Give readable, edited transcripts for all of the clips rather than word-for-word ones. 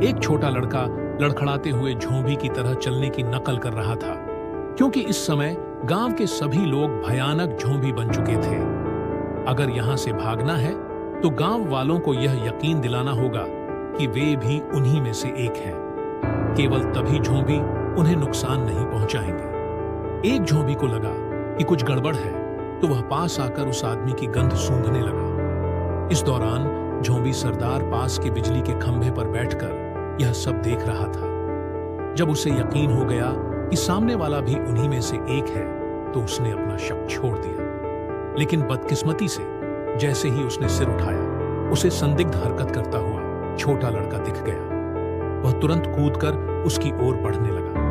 एक छोटा लड़का लड़खड़ाते हुए झोंभी की तरह चलने की नकल कर रहा था, क्योंकि इस समय गांव के सभी लोग भयानक झोंभी बन चुके थे। अगर यहां से भागना है तो गांव वालों को यह यकीन दिलाना होगा कि वे भी उन्हीं में से एक हैं। केवल तभी झोंभी उन्हें नुकसान नहीं पहुंचाएंगे। एक झोंभी को लगा कि कुछ गड़बड़ है, तो वह पास आकर उस आदमी की गंध सूंघने लगा। इस दौरान झोंभी सरदार पास के बिजली के खंभे पर बैठकर यह सब देख रहा था। जब उसे यकीन हो गया कि सामने वाला भी उन्हीं में से एक है, तो उसने अपना शक छोड़ दिया। लेकिन बदकिस्मती से जैसे ही उसने सिर उठाया, उसे संदिग्ध हरकत करता हुआ छोटा लड़का दिख गया। वह तुरंत कूदकर उसकी ओर बढ़ने लगा।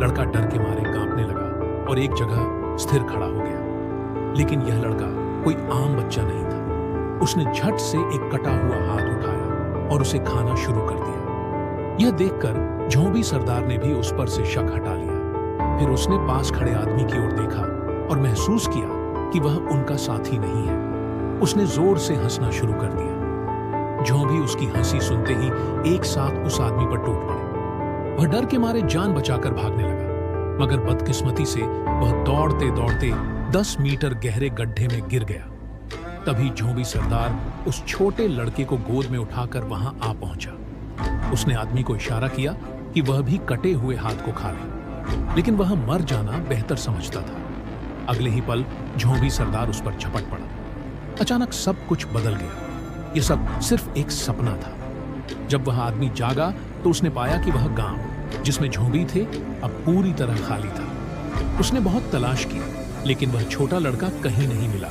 लड़का डर के मारे कांपने लगा और एक जगह स्थिर खड़ा हो गया। लेकिन यह लड़का कोई आम बच्चा नहीं था। उसने झट से एक कटा हुआ हाथ उठाया और उसे खाना शुरू कर दिया। यह देखकर झोंभी सरदार ने भी उस पर से शक हटा लिया। फिर उसने पास खड़े आदमी की ओर देखा और महसूस किया कि वह उनका साथी नहीं है। उसने जोर से हंसना शुरू कर दिया। झोंभी उसकी हंसी सुनते ही एक साथ उस आदमी पर टूट पड़े। वह डर के मारे जान बचाकर भागने लगा, मगर बदकिस्मती से वह दौड़ते दौड़ते 10 मीटर गहरे गड्ढे में गिर गया। तभी झोंभी सरदार उस छोटे लड़के को गोद में उठाकर वहां आ पहुंचा। उसने आदमी को इशारा किया कि वह भी कटे हुए हाथ को खा ले, लेकिन वह मर जाना बेहतर समझता था। अगले ही पल झोंभी सरदार उस पर झपट पड़ा। अचानक सब कुछ बदल गया। यह सब सिर्फ एक सपना था। जब वह आदमी जागा तो उसने पाया कि वह गांव जिसमें झोंभी थे अब पूरी तरह खाली था। उसने बहुत तलाश की, लेकिन वह छोटा लड़का कहीं नहीं मिला।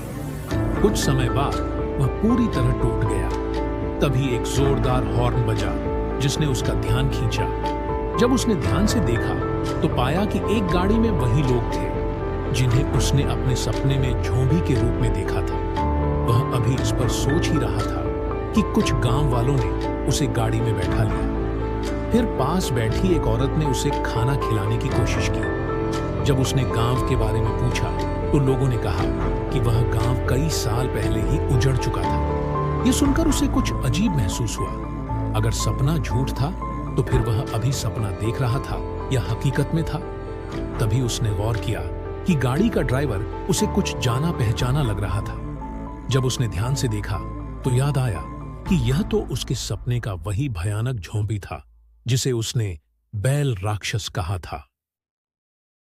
कुछ समय बाद वह पूरी तरह टूट गया। तभी एक जोरदार हॉर्न बजा, जिसने उसका ध्यान खींचा। जब उसने ध्यान से देखा तो पाया कि एक गाड़ी में वही लोग थे जिन्हें उसने अपने सपने में झोंभी के रूप में देखा था। वह अभी इस पर सोच ही रहा था कि कुछ गांव वालों ने उसे गाड़ी में बैठा लिया। फिर पास बैठी एक औरत ने उसे खाना खिलाने की कोशिश की। जब उसने गांव के बारे में पूछा तो लोगों ने कहा कि वह गांव कई साल पहले ही उजड़ चुका था। यह सुनकर उसे कुछ अजीब महसूस हुआ। अगर सपना झूठ था तो फिर वह अभी सपना देख रहा था या हकीकत में था। तभी उसने गौर किया कि गाड़ी का ड्राइवर उसे कुछ जाना पहचाना लग रहा था। जब उसने ध्यान से देखा तो याद आया कि यह तो उसके सपने का वही भयानक झोंभी था जिसे उसने बैल राक्षस कहा था।